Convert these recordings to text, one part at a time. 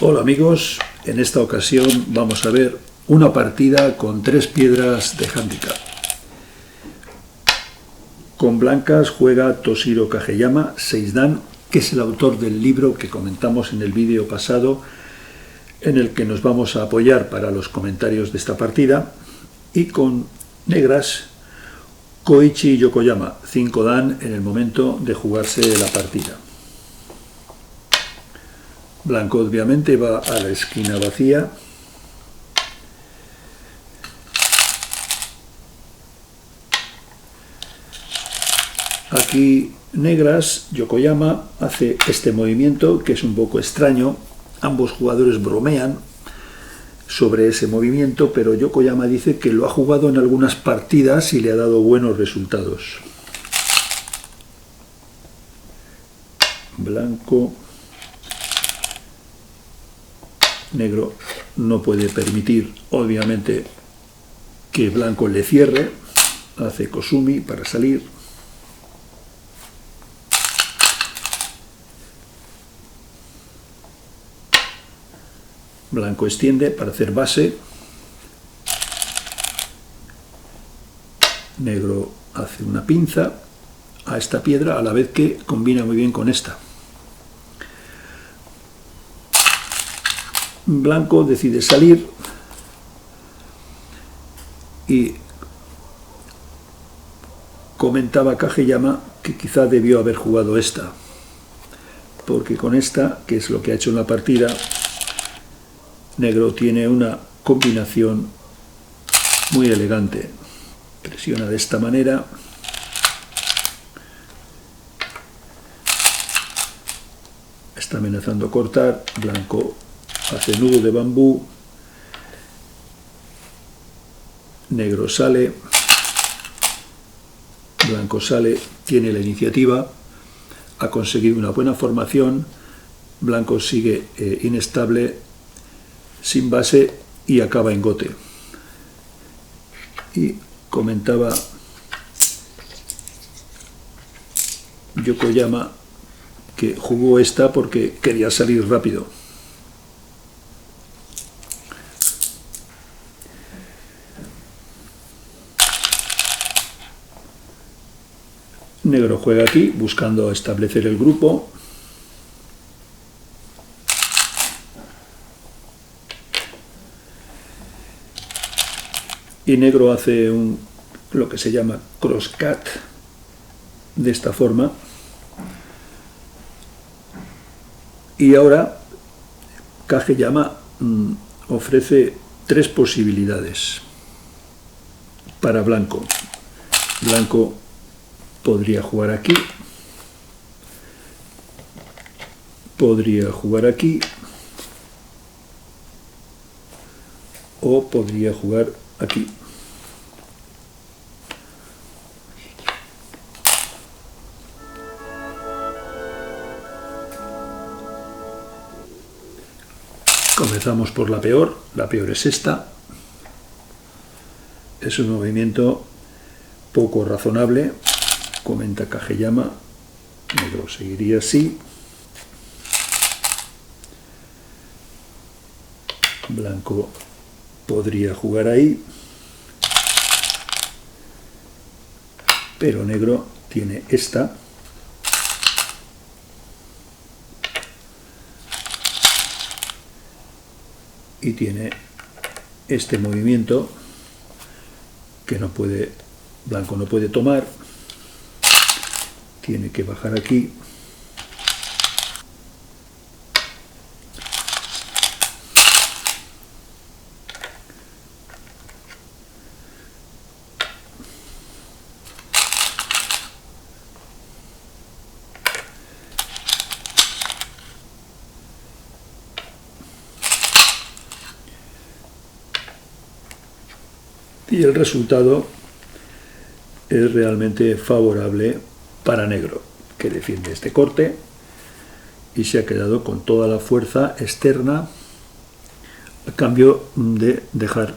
Hola amigos, en esta ocasión vamos a ver una partida con 3 piedras de handicap. Con blancas juega Toshiro Kageyama, 6 dan, que es el autor del libro que comentamos en el vídeo pasado, en el que nos vamos a apoyar para los comentarios de esta partida. Y con negras, Koichi Yokoyama, 5 dan en el momento de jugarse la partida. Blanco obviamente va a la esquina vacía. Aquí negras, Yokoyama hace este movimiento que es un poco extraño. Ambos jugadores bromean sobre ese movimiento, pero Yokoyama dice que lo ha jugado en algunas partidas y le ha dado buenos resultados. Blanco. Negro no puede permitir, obviamente, que blanco le cierre. Hace Kosumi para salir. Blanco extiende para hacer base. Negro hace una pinza a esta piedra, a la vez que combina muy bien con esta. Blanco decide salir y comentaba Kageyama que quizá debió haber jugado esta, porque con esta, que es lo que ha hecho en la partida, negro tiene una combinación muy elegante. Presiona de esta manera. Está amenazando cortar. Blanco hace nudo de bambú. Negro sale. Blanco sale. Tiene la iniciativa. Ha conseguido una buena formación. Blanco sigue inestable, sin base, y acaba en gote. Y comentaba Yokoyama que jugó esta porque quería salir rápido. Negro juega aquí buscando establecer el grupo. Y negro hace lo que se llama crosscut de esta forma. Y ahora Kageyama ofrece 3 posibilidades para blanco. Blanco podría jugar aquí, podría jugar aquí, o podría jugar aquí. Comenzamos por la peor es esta. Es un movimiento poco razonable, comenta Kageyama. Negro seguiría así. Blanco podría jugar ahí, pero negro tiene esta. Y tiene este movimiento que blanco no puede tomar. Tiene que bajar aquí. Y el resultado es realmente favorable para negro, que defiende este corte y se ha quedado con toda la fuerza externa a cambio de dejar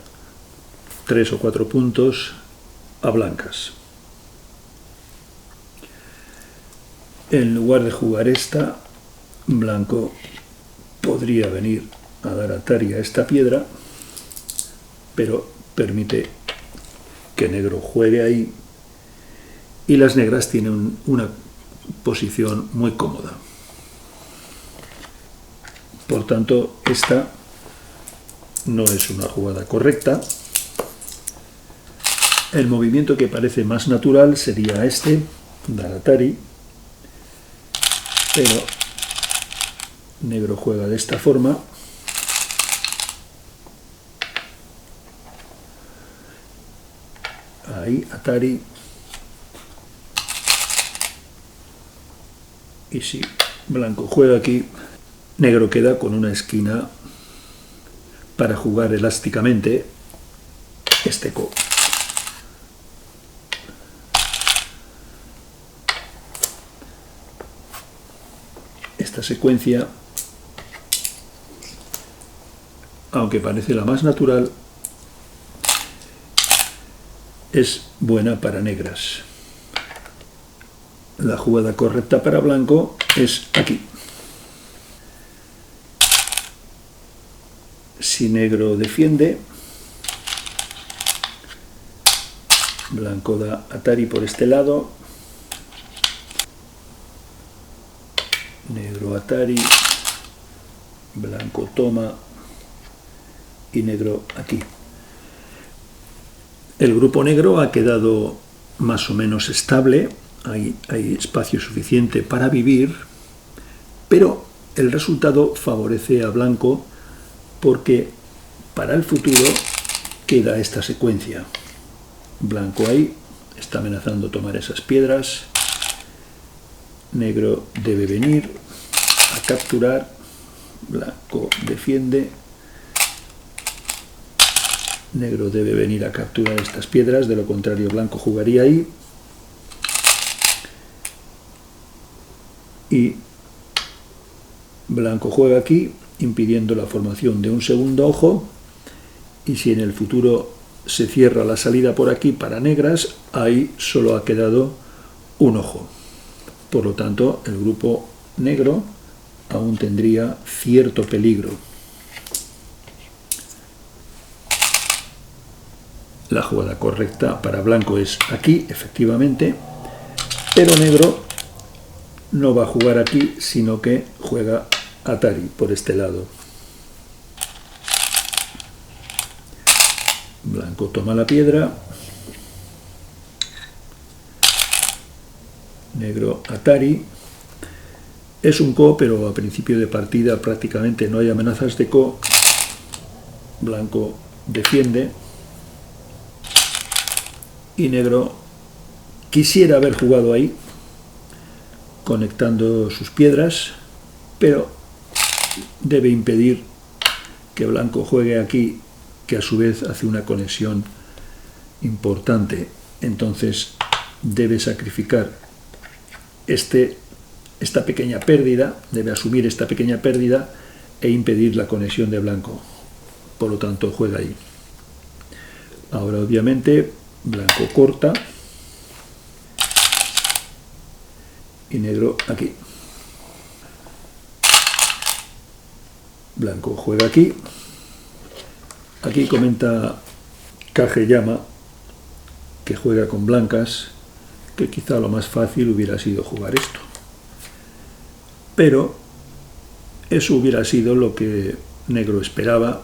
3 o 4 puntos a blancas. En lugar de jugar esta, blanco podría venir a dar Atari a esta piedra, pero permite que negro juegue ahí y las negras tienen una posición muy cómoda. Por tanto, esta no es una jugada correcta. El movimiento que parece más natural sería este, dar Atari, pero negro juega de esta forma. Ahí, Atari. Y si blanco juega aquí, negro queda con una esquina para jugar elásticamente este co. Esta secuencia, aunque parece la más natural, es buena para negras. La jugada correcta para blanco es aquí. Si negro defiende, blanco da Atari por este lado, negro Atari, blanco toma y negro aquí. El grupo negro ha quedado más o menos estable, hay espacio suficiente para vivir, pero el resultado favorece a blanco porque para el futuro queda esta secuencia. Blanco ahí, está amenazando tomar esas piedras, negro debe venir a capturar, blanco defiende, negro debe venir a capturar estas piedras, de lo contrario blanco jugaría ahí, y blanco juega aquí, impidiendo la formación de un segundo ojo, y si en el futuro se cierra la salida por aquí para negras, ahí solo ha quedado un ojo. Por lo tanto, el grupo negro aún tendría cierto peligro. La jugada correcta para blanco es aquí, efectivamente, pero negro no va a jugar aquí, sino que juega Atari por este lado. Blanco toma la piedra, negro Atari. Es un co, pero a principio de partida prácticamente no hay amenazas de co. Blanco defiende y negro quisiera haber jugado ahí, conectando sus piedras, pero debe impedir que blanco juegue aquí, que a su vez hace una conexión importante. Entonces debe sacrificar esta pequeña pérdida, debe asumir esta pequeña pérdida e impedir la conexión de blanco. Por lo tanto, juega ahí. Ahora, obviamente, blanco corta y negro aquí. Blanco juega aquí. Aquí comenta Kageyama que juega con blancas, que quizá lo más fácil hubiera sido jugar esto. Pero eso hubiera sido lo que negro esperaba.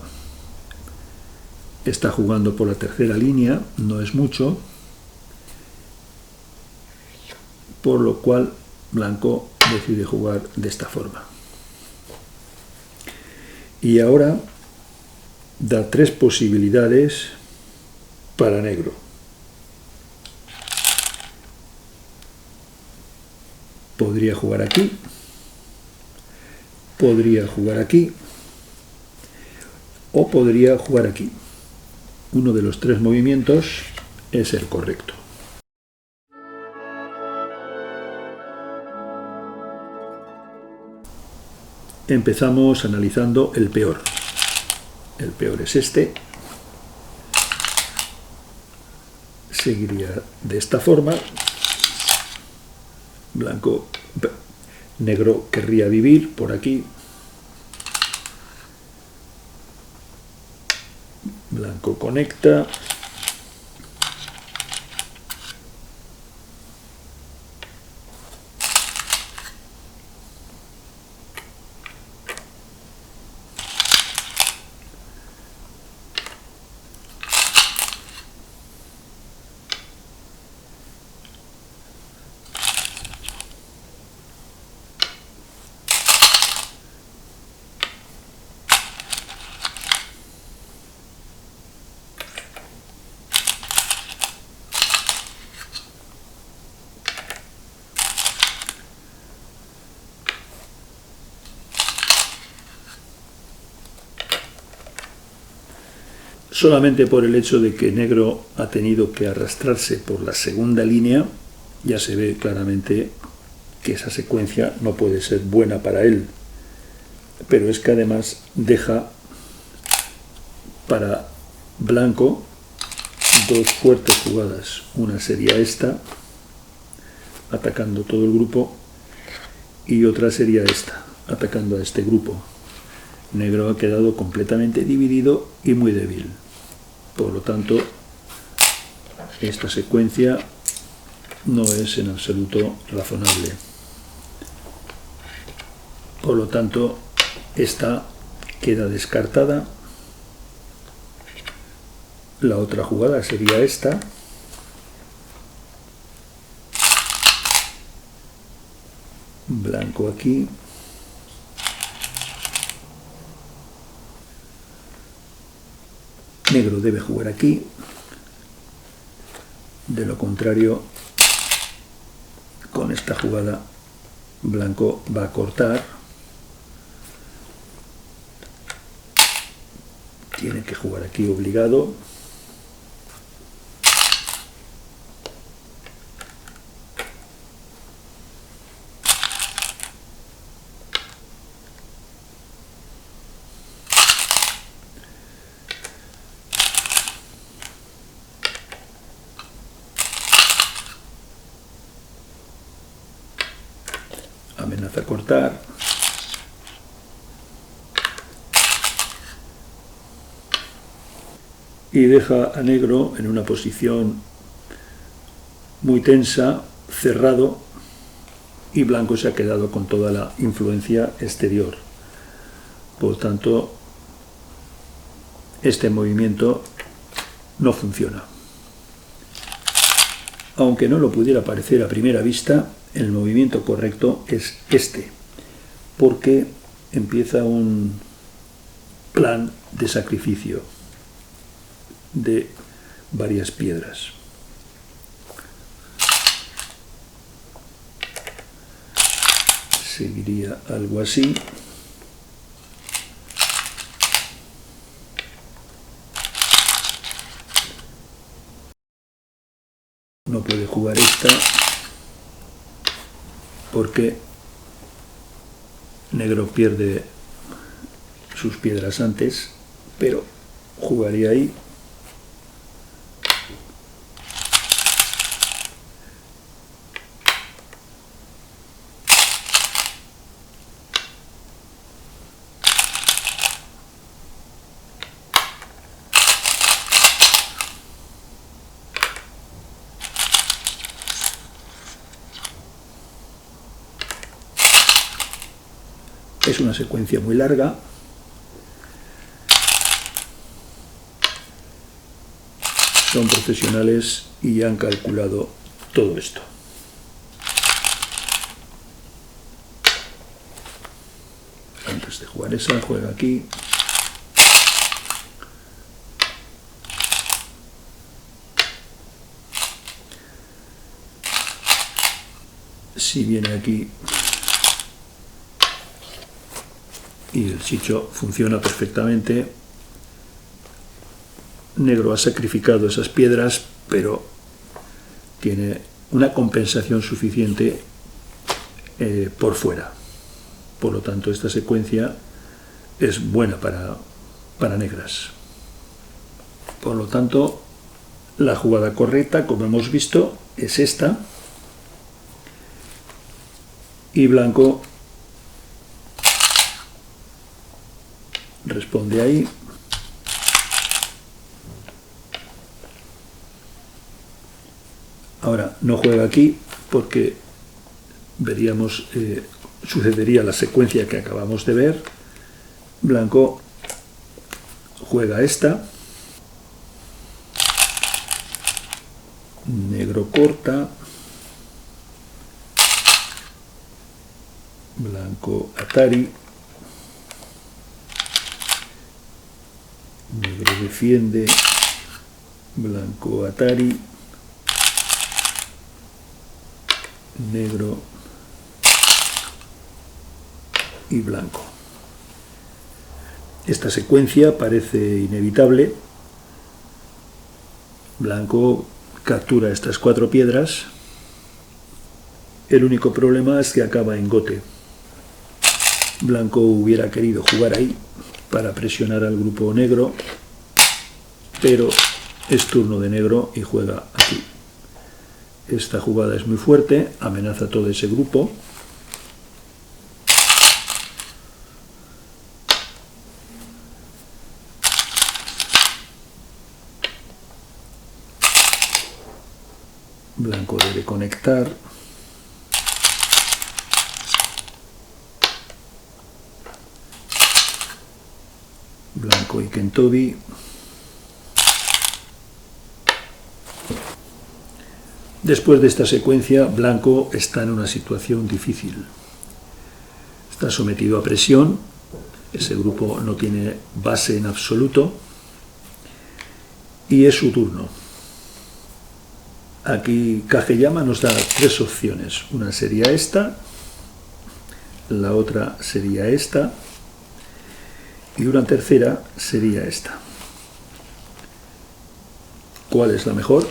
Está jugando por la tercera línea, no es mucho, por lo cual blanco decide jugar de esta forma. Y ahora da tres posibilidades para negro. Podría jugar aquí, podría jugar aquí o podría jugar aquí. Uno de los tres movimientos es el correcto. Empezamos analizando el peor. El peor es este. Seguiría de esta forma. Negro querría vivir por aquí. Blanco conecta. Solamente por el hecho de que negro ha tenido que arrastrarse por la segunda línea, ya se ve claramente que esa secuencia no puede ser buena para él. Pero es que además deja para blanco dos fuertes jugadas. Una sería esta, atacando todo el grupo, y otra sería esta, atacando a este grupo. Negro ha quedado completamente dividido y muy débil. Por lo tanto, esta secuencia no es en absoluto razonable. Por lo tanto, esta queda descartada. La otra jugada sería esta. Blanco aquí. Negro debe jugar aquí. De lo contrario, con esta jugada, blanco va a cortar. Tiene que jugar aquí obligado. Amenaza cortar. Y deja a negro en una posición muy tensa, cerrado, y blanco se ha quedado con toda la influencia exterior. Por tanto, este movimiento no funciona. Aunque no lo pudiera parecer a primera vista, el movimiento correcto es este, porque empieza un plan de sacrificio de varias piedras. Seguiría algo así. No puede jugar esta porque negro pierde sus piedras antes, pero jugaría ahí. Es una secuencia muy larga. Son profesionales y han calculado todo esto. Antes de jugar esa, juega aquí. Si viene aquí y el chicho funciona perfectamente, negro ha sacrificado esas piedras, pero tiene una compensación suficiente por fuera. Por lo tanto, esta secuencia es buena para negras. Por lo tanto, la jugada correcta, como hemos visto, es esta. Y blanco responde ahí. no juega aquí porque veríamos, sucedería la secuencia que acabamos de ver. Blanco juega esta, negro corta, blanco atari, negro defiende, blanco atari, negro y blanco. Esta secuencia parece inevitable. Blanco captura estas 4 piedras. El único problema es que acaba en gote. Blanco hubiera querido jugar ahí para presionar al grupo negro, pero es turno de negro y juega aquí. Esta jugada es muy fuerte, amenaza todo ese grupo. Blanco debe conectar. Blanco y Kentobi. Después de esta secuencia, blanco está en una situación difícil. Está sometido a presión. Ese grupo no tiene base en absoluto. Y es su turno. Aquí Kageyama nos da 3 opciones. Una sería esta, la otra sería esta y una tercera sería esta. ¿Cuál es la mejor?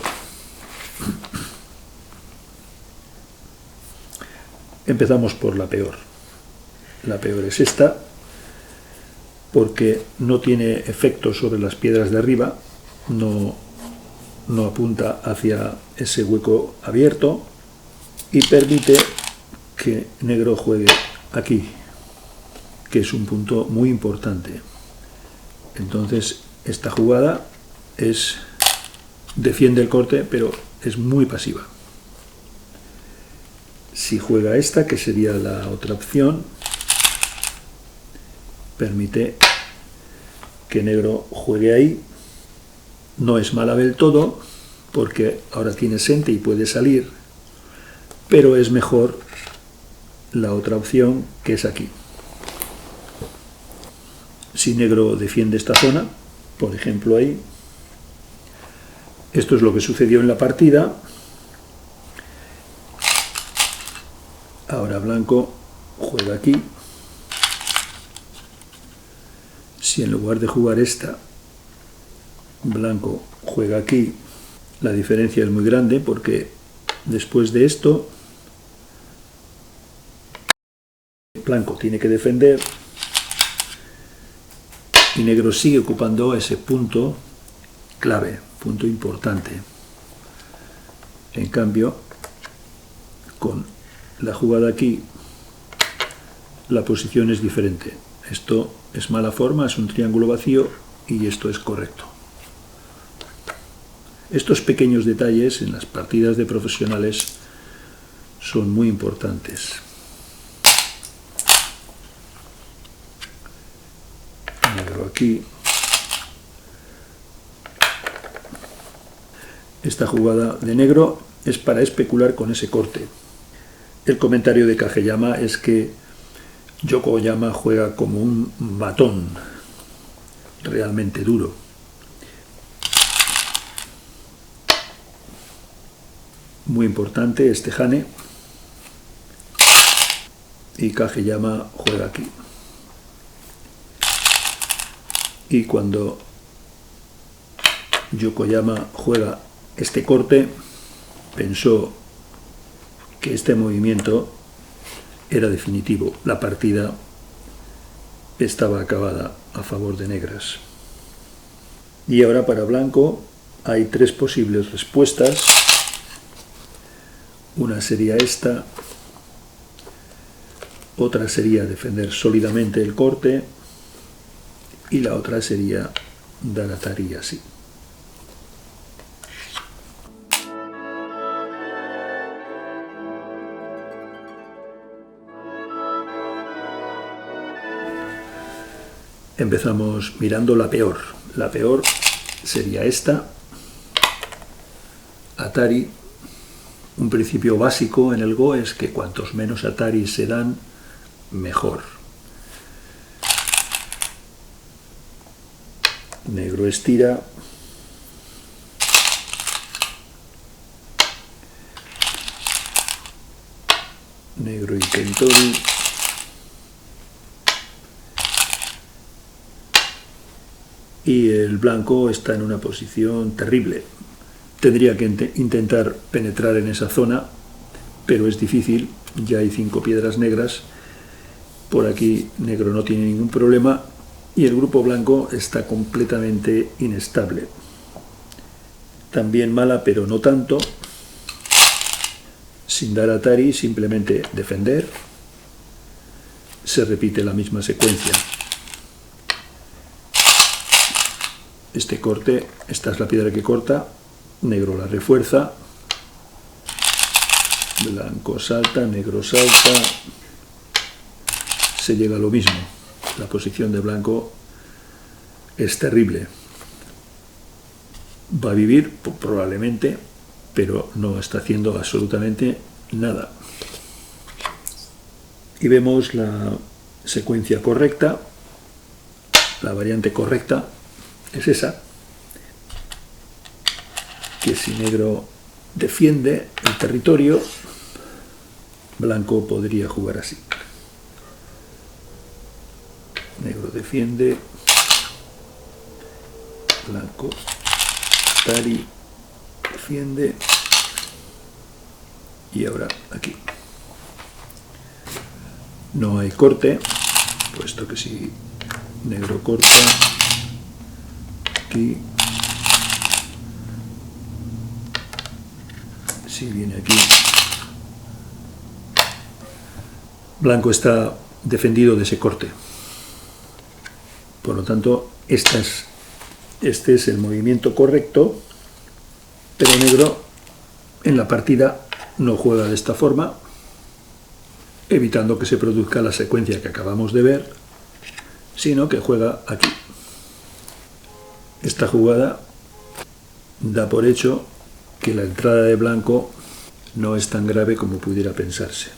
Empezamos por la peor. La peor es esta, porque no tiene efecto sobre las piedras de arriba, no apunta hacia ese hueco abierto y permite que negro juegue aquí, que es un punto muy importante. Entonces esta jugada defiende el corte, pero es muy pasiva. Si juega esta, que sería la otra opción, permite que negro juegue ahí. No es mala del todo, porque ahora tiene sente y puede salir, pero es mejor la otra opción, que es aquí. Si negro defiende esta zona, por ejemplo ahí, esto es lo que sucedió en la partida. Ahora blanco juega aquí. Si en lugar de jugar esta, blanco juega aquí, la diferencia es muy grande, porque después de esto blanco tiene que defender y negro sigue ocupando ese punto clave, punto importante. En cambio, con la jugada aquí, la posición es diferente. Esto es mala forma, es un triángulo vacío, y esto es correcto. Estos pequeños detalles en las partidas de profesionales son muy importantes. Negro aquí. Esta jugada de negro es para especular con ese corte. El comentario de Kageyama es que Yokoyama juega como un matón, realmente duro. Muy importante este Hane, y Kageyama juega aquí. Y cuando Yokoyama juega este corte, pensó que este movimiento era definitivo. La partida estaba acabada a favor de negras. Y ahora para blanco hay 3 posibles respuestas. Una sería esta, otra sería defender sólidamente el corte y la otra sería dar atari así. Empezamos mirando la peor. La peor sería esta, Atari. Un principio básico en el Go es que cuantos menos Ataris se dan, mejor. Negro estira. Negro Inkentori. Y el blanco está en una posición terrible. Tendría que intentar penetrar en esa zona, pero es difícil. Ya hay 5 piedras negras. Por aquí negro no tiene ningún problema y el grupo blanco está completamente inestable. También mala, pero no tanto. Sin dar Atari, simplemente defender. Se repite la misma secuencia. Este corte, esta es la piedra que corta, negro la refuerza, blanco salta, negro salta, se llega a lo mismo. La posición de blanco es terrible. Va a vivir, probablemente, pero no está haciendo absolutamente nada. Y vemos la secuencia correcta, la variante correcta es esa, que si negro defiende el territorio, blanco podría jugar así. Negro defiende, blanco, Atari, defiende, y ahora aquí. No hay corte, puesto que si negro corta, aquí, si viene aquí, blanco está defendido de ese corte. Por lo tanto, este es el movimiento correcto, pero negro en la partida no juega de esta forma, evitando que se produzca la secuencia que acabamos de ver, sino que juega aquí. Esta jugada da por hecho que la entrada de blanco no es tan grave como pudiera pensarse.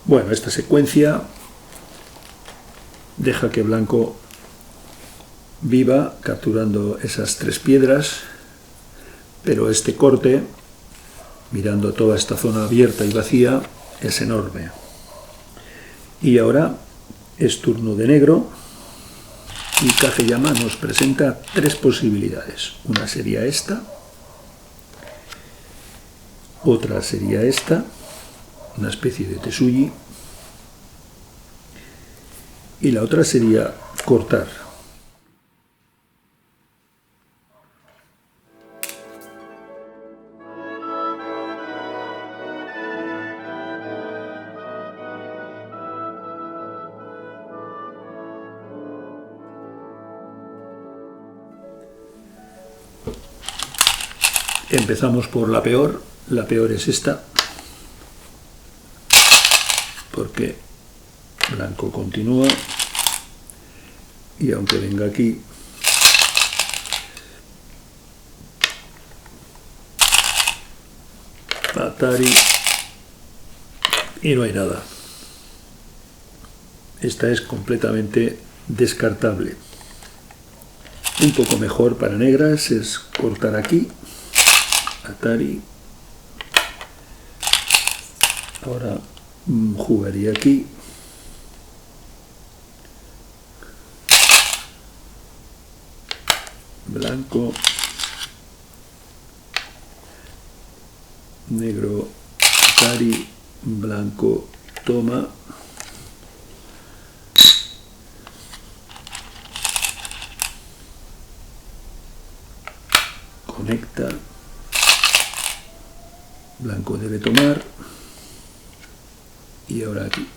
Bueno, esta secuencia deja que blanco viva capturando esas 3 piedras, pero este corte, mirando toda esta zona abierta y vacía, es enorme. Y ahora es turno de negro y Kageyama nos presenta 3 posibilidades. Una sería esta, otra sería esta, una especie de Tetsuji, y la otra sería cortar. Empezamos por la peor es esta, porque blanco continúa y aunque venga aquí, Atari, y no hay nada. Esta es completamente descartable. Un poco mejor para negras es cortar aquí, Atari. Ahora jugaría aquí. Blanco. Negro, Atari, blanco, toma. conecta, blanco debe tomar, y ahora aquí.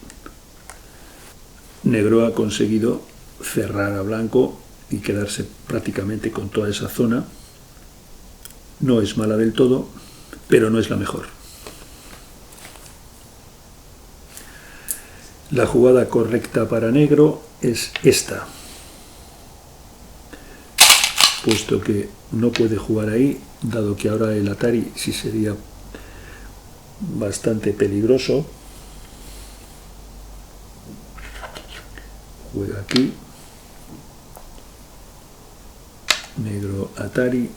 Negro ha conseguido cerrar a blanco y quedarse prácticamente con toda esa zona. No es mala del todo, pero no es la mejor. La jugada correcta para negro es esta. Puesto que no puede jugar ahí, dado que ahora el Atari sí sería bastante peligroso. Juega aquí. Negro Atari.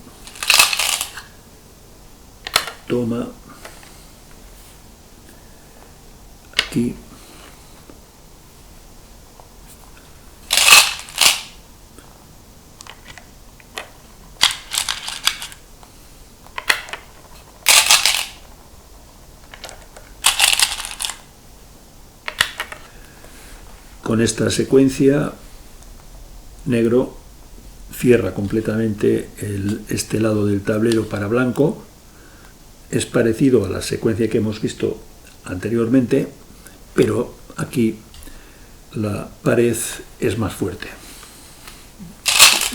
Toma. Aquí. Con esta secuencia, negro cierra completamente este lado del tablero para blanco. Es parecido a la secuencia que hemos visto anteriormente, pero aquí la pared es más fuerte.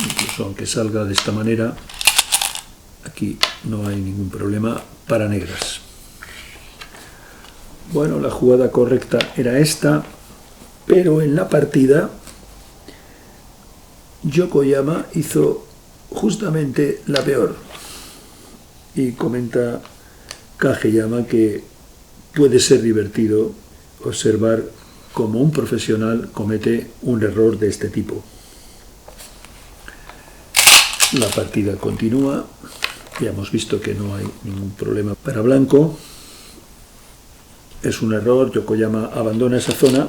Incluso aunque salga de esta manera, aquí no hay ningún problema para negras. Bueno, la jugada correcta era esta. Pero en la partida, Yokoyama hizo justamente la peor. Y comenta Kageyama que puede ser divertido observar cómo un profesional comete un error de este tipo. La partida continúa. Ya hemos visto que no hay ningún problema para blanco. Es un error. Yokoyama abandona esa zona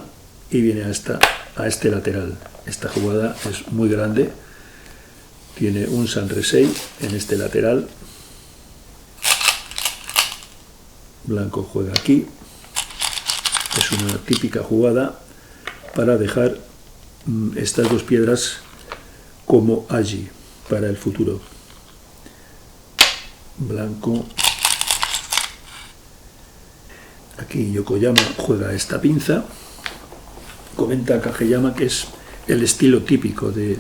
y viene a este lateral. Esta jugada es muy grande. Tiene un Sanresei en este lateral. Blanco juega aquí. Es una típica jugada para dejar estas dos piedras como allí para el futuro. Blanco. Aquí Yokoyama juega esta pinza. Comenta Kageyama que es el estilo típico de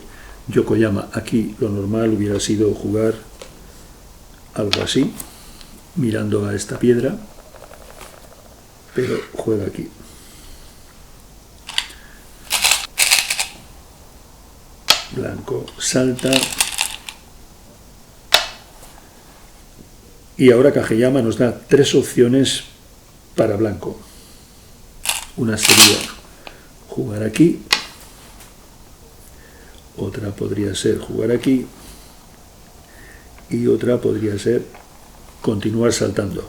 Yokoyama. Aquí lo normal hubiera sido jugar algo así, mirando a esta piedra, pero juega aquí. Blanco salta. Y ahora Kageyama nos da tres opciones para blanco. Una sería jugar aquí, otra podría ser jugar aquí y otra podría ser continuar saltando.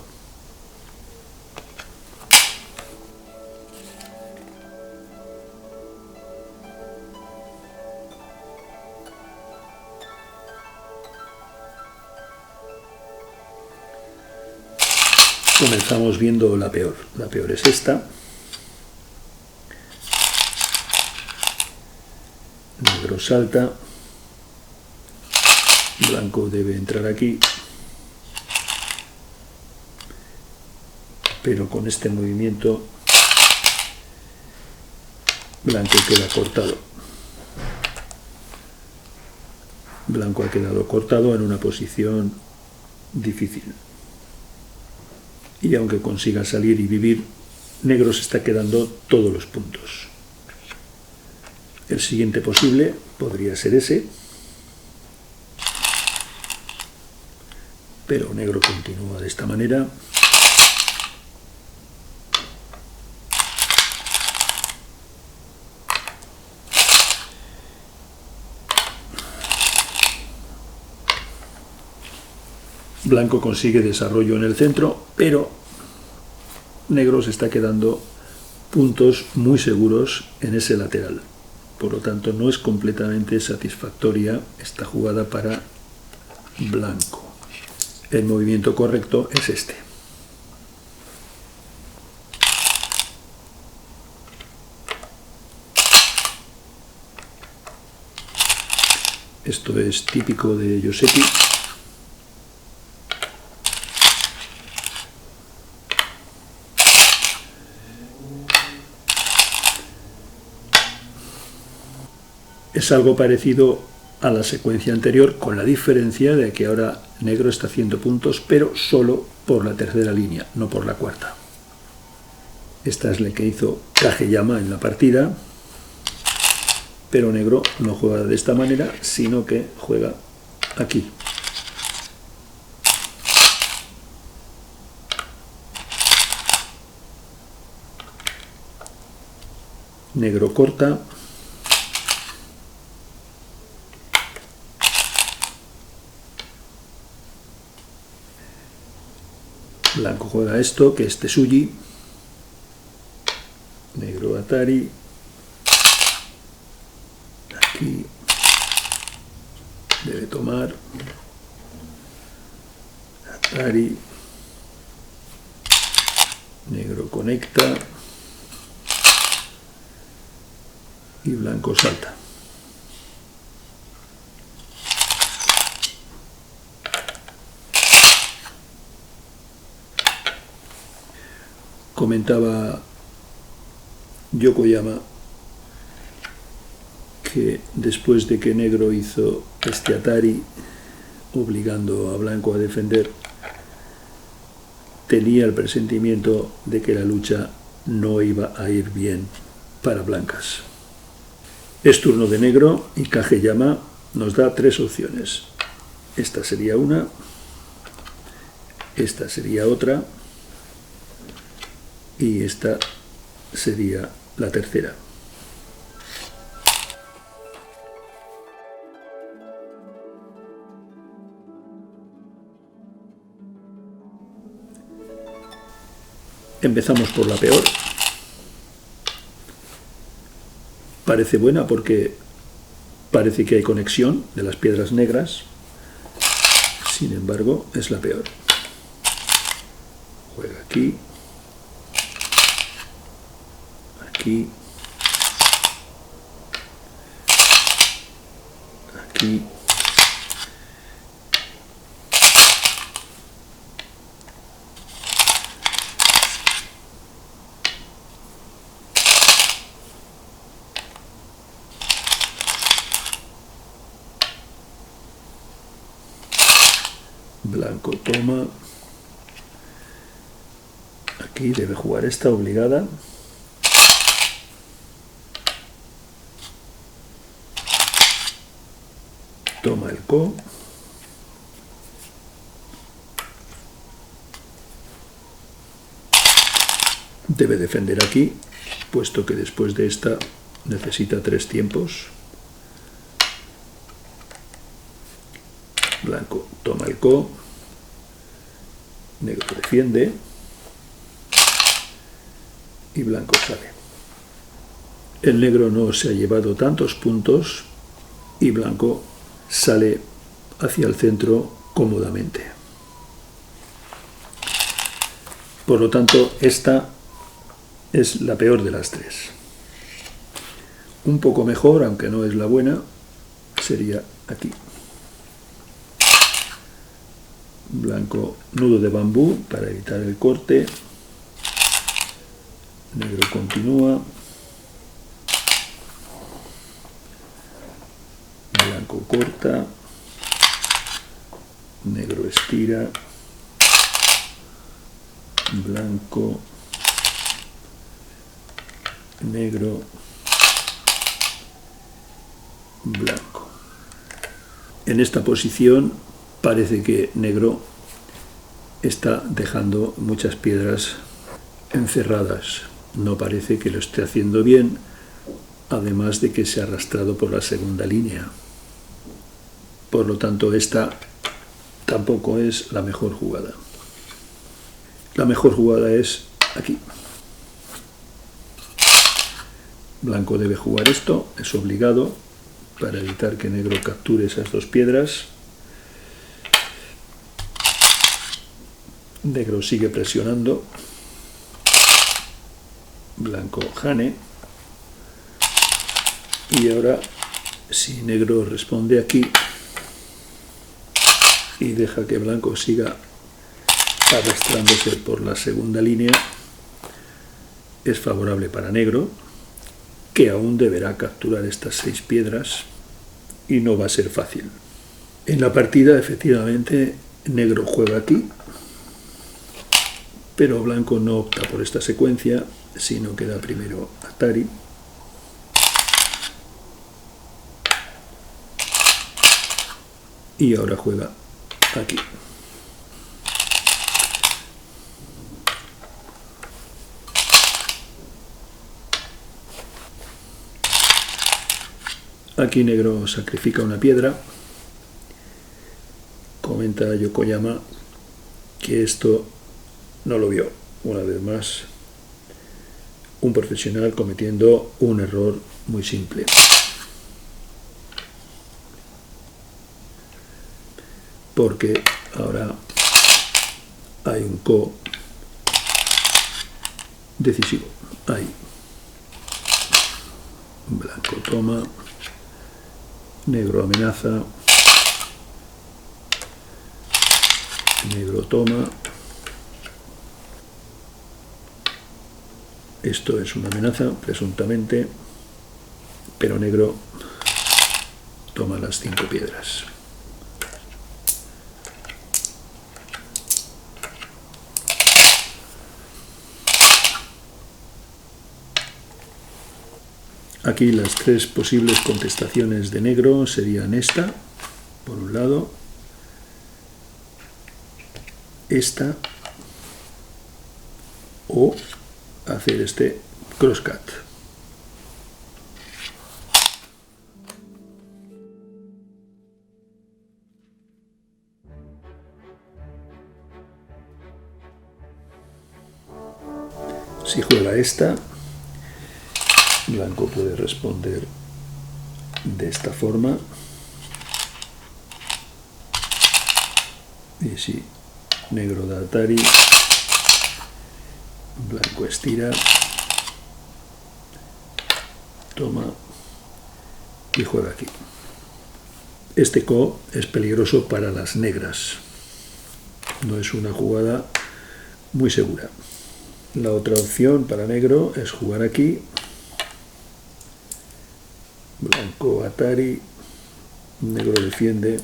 Comenzamos viendo la peor. La peor es esta. Negro salta, blanco debe entrar aquí, pero con este movimiento blanco queda cortado. Blanco ha quedado cortado en una posición difícil. Y aunque consiga salir y vivir, negro se está quedando todos los puntos. El siguiente posible podría ser ese, pero negro continúa de esta manera. Blanco consigue desarrollo en el centro, pero negro se está quedando puntos muy seguros en ese lateral. Por lo tanto, no es completamente satisfactoria esta jugada para blanco. El movimiento correcto es este. Esto es típico de Yosepi. Es algo parecido a la secuencia anterior, con la diferencia de que ahora negro está haciendo puntos, pero solo por la tercera línea, no por la cuarta. Esta es la que hizo Kageyama en la partida, pero negro no juega de esta manera, sino que juega aquí. Negro corta. Blanco juega esto, que es Tsuji. Negro Atari. Aquí debe tomar. Atari. Negro conecta. Y blanco salta. Comentaba Yokoyama que después de que negro hizo este Atari obligando a blanco a defender, tenía el presentimiento de que la lucha no iba a ir bien para blancas. Es turno de negro y Kageyama nos da tres opciones. Esta sería una, esta sería otra y esta sería la tercera. Empezamos por la peor. Parece buena porque parece que hay conexión de las piedras negras. Sin embargo, es la peor. Juega aquí. Aquí. Aquí. Blanco toma. Aquí debe jugar esta obligada. Toma el ko. Debe defender aquí, puesto que después de esta necesita 3 tiempos. Blanco toma el ko. Negro defiende. Y blanco sale. El negro no se ha llevado tantos puntos y blanco sale hacia el centro cómodamente. Por lo tanto, esta es la peor de las tres. Un poco mejor, aunque no es la buena, sería aquí. Blanco nudo de bambú para evitar el corte. Negro continúa. Blanco corta. Negro estira. Blanco. Negro. Blanco. En esta posición parece que negro está dejando muchas piedras encerradas. No parece que lo esté haciendo bien, además de que se ha arrastrado por la segunda línea. Por lo tanto, esta tampoco es la mejor jugada. La mejor jugada es aquí. Blanco debe jugar esto, es obligado, para evitar que negro capture esas dos piedras. Negro sigue presionando. Blanco jane. Y ahora, si negro responde aquí y deja que blanco siga arrastrándose por la segunda línea, es favorable para negro. que aún deberá capturar estas 6 piedras y no va a ser fácil. En la partida, efectivamente, negro juega aquí, pero blanco no opta por esta secuencia, sino que da primero Atari. Y ahora juega aquí. Aquí negro sacrifica una piedra. Comenta Yokoyama que esto no lo vio. Una vez más, un profesional cometiendo un error muy simple. Porque ahora hay un ko decisivo. Ahí. Blanco toma. Negro amenaza. Negro toma. Esto es una amenaza, presuntamente, pero negro toma las 5 piedras. Aquí las 3 posibles contestaciones de negro serían esta, por un lado, esta, o hacer este crosscut. Si juega esta, blanco puede responder de esta forma, y si negro da Atari, blanco estira, toma y juega aquí. Este ko es peligroso para las negras, no es una jugada muy segura. La otra opción para negro es jugar aquí, blanco Atari, negro defiende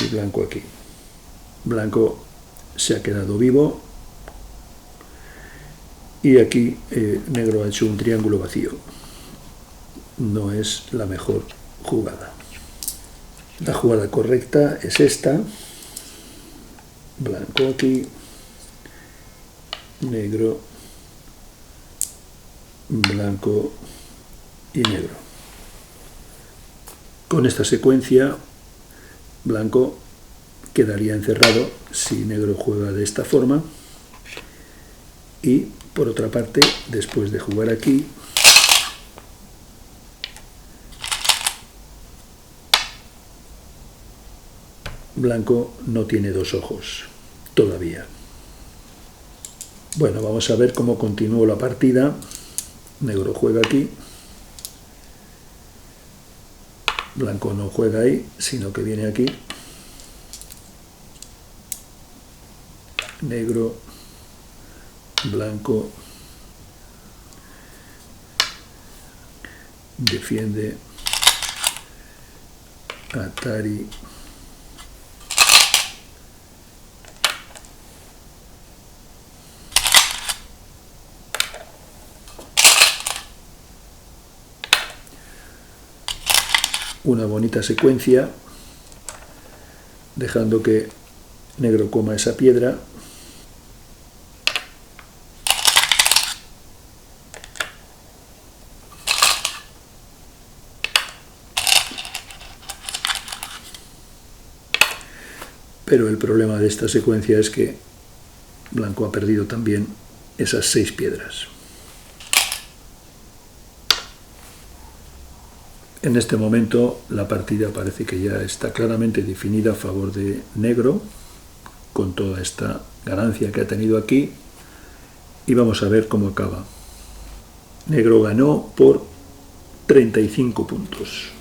y blanco aquí. Blanco se ha quedado vivo y aquí negro ha hecho un triángulo vacío. No es la mejor jugada. La jugada correcta es esta, blanco aquí, negro, blanco y negro. Con esta secuencia, blanco quedaría encerrado si negro juega de esta forma, y por otra parte, después de jugar aquí, blanco no tiene 2 ojos todavía. Bueno, vamos a ver cómo continúa la partida. Negro juega aquí, blanco no juega ahí, sino que viene aquí, negro, blanco, defiende, Atari, una bonita secuencia, dejando que negro coma esa piedra. Pero el problema de esta secuencia es que blanco ha perdido también esas 6 piedras. En este momento la partida parece que ya está claramente definida a favor de negro, con toda esta ganancia que ha tenido aquí, y vamos a ver cómo acaba. Negro ganó por 35 puntos.